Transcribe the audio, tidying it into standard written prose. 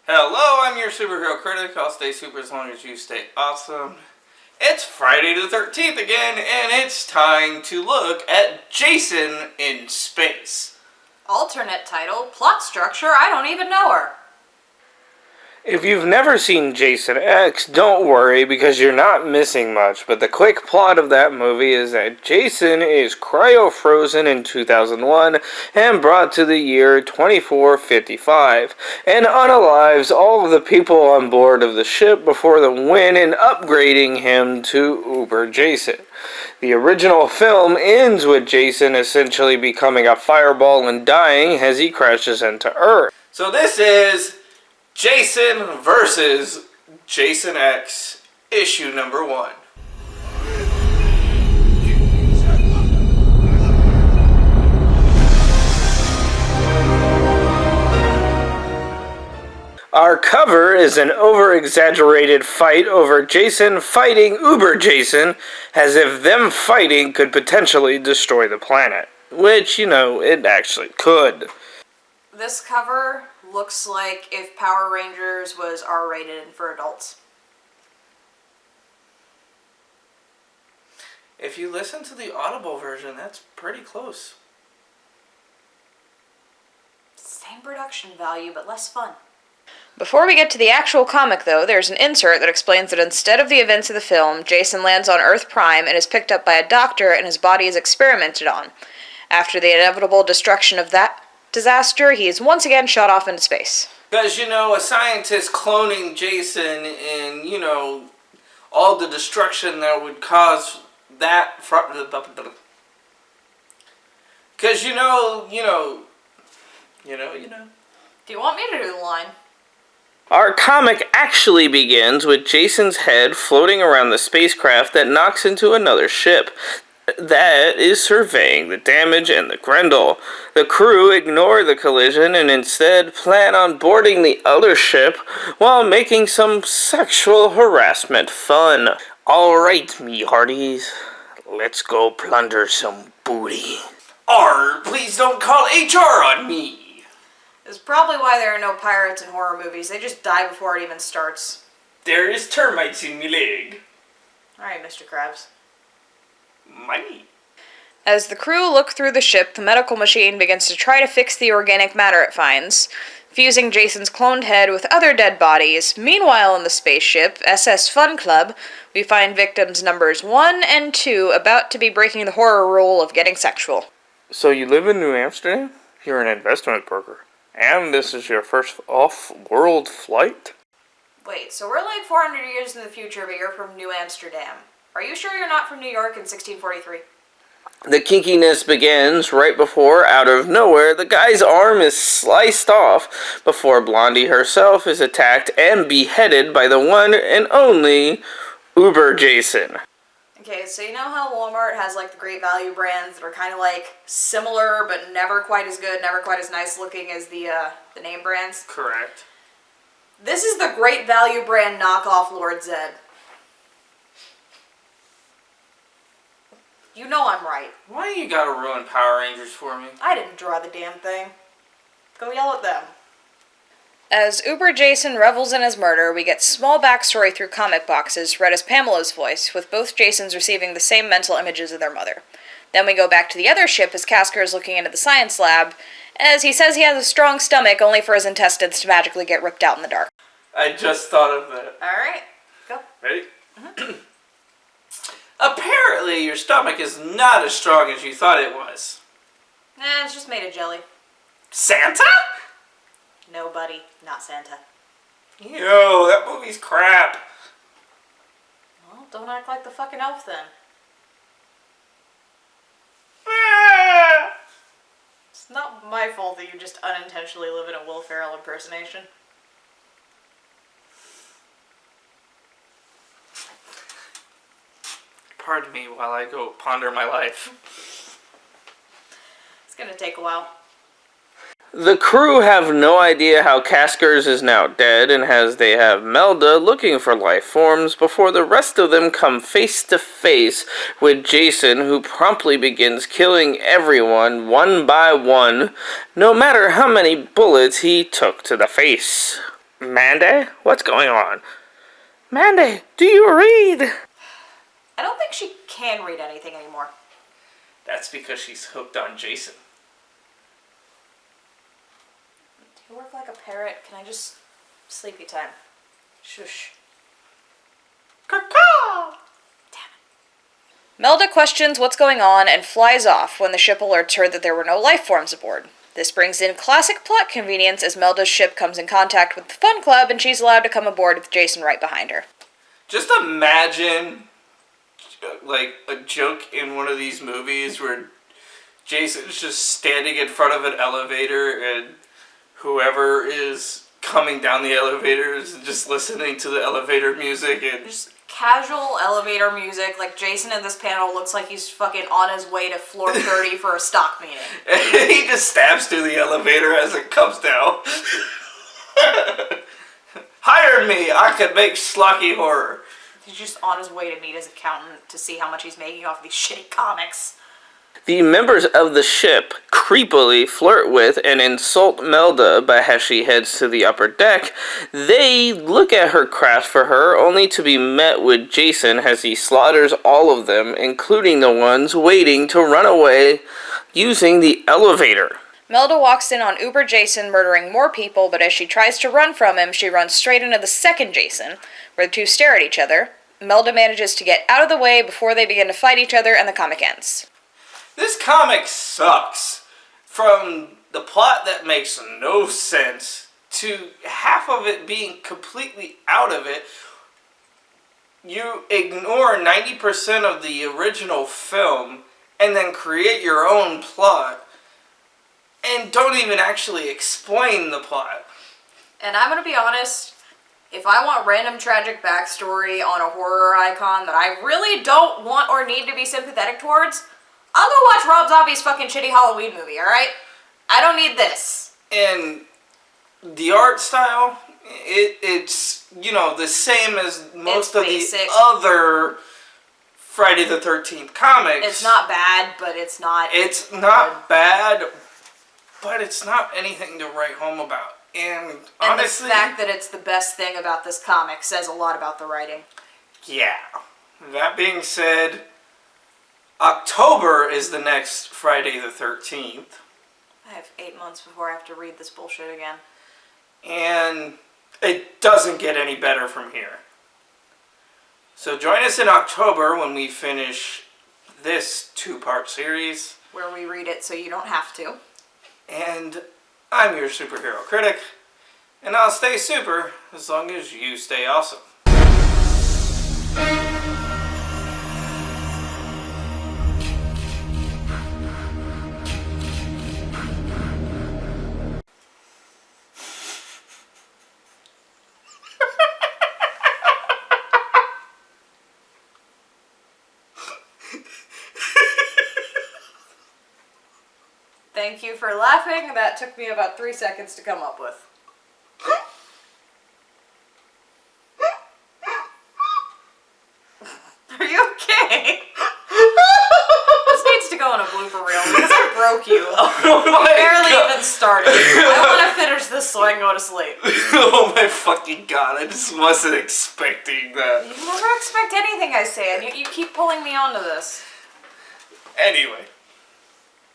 Hello, I'm your superhero critic. I'll stay super as long as you stay awesome. It's Friday the 13th again, and it's time to look at Jason in Space. Alternate title, plot structure, I don't even know her. If you've never seen Jason X, don't worry because you're not missing much, but the quick plot of that movie is that Jason is cryo-frozen in 2001 and brought to the year 2455, and unalives all of the people on board of the ship before the win in upgrading him to Uber Jason. The original film ends with Jason essentially becoming a fireball and dying as he crashes into Earth. So this is Jason versus Jason X, issue number 1. Our cover is an over-exaggerated fight over Jason fighting Uber Jason, as if them fighting could potentially destroy the planet. Which, it actually could. This cover looks like if Power Rangers was R-rated for adults. If you listen to the Audible version, that's pretty close. Same production value, but less fun. Before we get to the actual comic, though, there's an insert that explains that instead of the events of the film, Jason lands on Earth Prime and is picked up by a doctor and his body is experimented on. After the inevitable destruction of that disaster, he is once again shot off into space. Because, a scientist cloning Jason and, all the destruction that would cause that from the... Because, Do you want me to do the line? Our comic actually begins with Jason's head floating around the spacecraft that knocks into another ship that is surveying the damage and the Grendel. The crew ignore the collision and instead plan on boarding the other ship while making some sexual harassment fun. Alright, me hearties, let's go plunder some booty. Please don't call HR on me. It's probably why there are no pirates in horror movies. They just die before it even starts. There is termites in me leg. Alright, Mr. Krabs. Money. As the crew look through the ship, the medical machine begins to try to fix the organic matter it finds, fusing Jason's cloned head with other dead bodies. Meanwhile, in the spaceship, SS Fun Club, we find victims numbers 1 and 2 about to be breaking the horror rule of getting sexual. So you live in New Amsterdam? You're an investment broker. And this is your first off-world flight? Wait, so we're like 400 years in the future, but you're from New Amsterdam. Are you sure you're not from New York in 1643? The kinkiness begins right before, out of nowhere, the guy's arm is sliced off before Blondie herself is attacked and beheaded by the one and only Uber Jason. Okay, so you know how Walmart has like the great value brands that are kind of like similar but never quite as good, never quite as nice looking as the name brands? Correct. This is the great value brand knockoff Lord Zed. You know I'm right. Why you gotta ruin Power Rangers for me? I didn't draw the damn thing. Go yell at them. As Uber Jason revels in his murder, we get small backstory through comic boxes, read as Pamela's voice, with both Jasons receiving the same mental images of their mother. Then we go back to the other ship as Casker is looking into the science lab, as he says he has a strong stomach only for his intestines to magically get ripped out in the dark. I just thought of that. Alright, go. Ready? Mm-hmm. Apparently your stomach is not as strong as you thought it was. Nah, it's just made of jelly. Santa? No, buddy, not Santa. Ew, that movie's crap. Well, don't act like the fucking elf then. Ah! It's not my fault that you just unintentionally live in a Will Ferrell impersonation. Pardon me while I go ponder my life. It's gonna take a while. The crew have no idea how Caskers is now dead, and as they have Melda looking for life forms before the rest of them come face to face with Jason, who promptly begins killing everyone one by one, no matter how many bullets he took to the face. Mandy? What's going on? Mandy, do you read? I don't think she can read anything anymore. That's because she's hooked on Jason. Do you work like a parrot? Can I just... Sleepy time. Shush. Caw-caw! Melda questions what's going on and flies off when the ship alerts her that there were no life forms aboard. This brings in classic plot convenience as Melda's ship comes in contact with the Fun Club and she's allowed to come aboard with Jason right behind her. Just imagine, like, a joke in one of these movies where Jason's just standing in front of an elevator and whoever is coming down the elevator is just listening to the elevator music and... Just casual elevator music, like Jason in this panel looks like he's fucking on his way to floor 30 for a stock meeting. And he just stabs through the elevator as it comes down. Hire me, I could make schlocky horror. He's just on his way to meet his accountant to see how much he's making off these shitty comics. The members of the ship creepily flirt with and insult Melda, but as she heads to the upper deck, they look at her craft for her, only to be met with Jason as he slaughters all of them, including the ones waiting to run away using the elevator. Melda walks in on Uber Jason murdering more people, but as she tries to run from him, she runs straight into the second Jason, where the two stare at each other. Melda manages to get out of the way before they begin to fight each other, and the comic ends. This comic sucks. From the plot that makes no sense to half of it being completely out of it. You ignore 90% of the original film and then create your own plot and don't even actually explain the plot. And I'm gonna be honest, if I want random tragic backstory on a horror icon that I really don't want or need to be sympathetic towards, I'll go watch Rob Zombie's fucking shitty Halloween movie, alright? I don't need this. And the art style, it's, you know, the same as most of basic. the other Friday the 13th comics. It's not bad, but it's not... It's not bad, but it's not anything to write home about. And honestly... the fact that it's the best thing about this comic says a lot about the writing. Yeah. That being said, October is the next Friday the 13th. I have 8 months before I have to read this bullshit again. And it doesn't get any better from here. So join us in October when we finish this 2-part series. Where we read it so you don't have to. And I'm your superhero critic. And I'll stay super as long as you stay awesome. Thank you for laughing. That took me about 3 seconds to come up with. Are you okay? This needs to go on a blooper reel because I broke you. Oh my Barely God. even started. I want to finish this so I can go to sleep. Oh my fucking God, I just wasn't expecting that. You never expect anything I say, and you keep pulling me onto this. Anyway.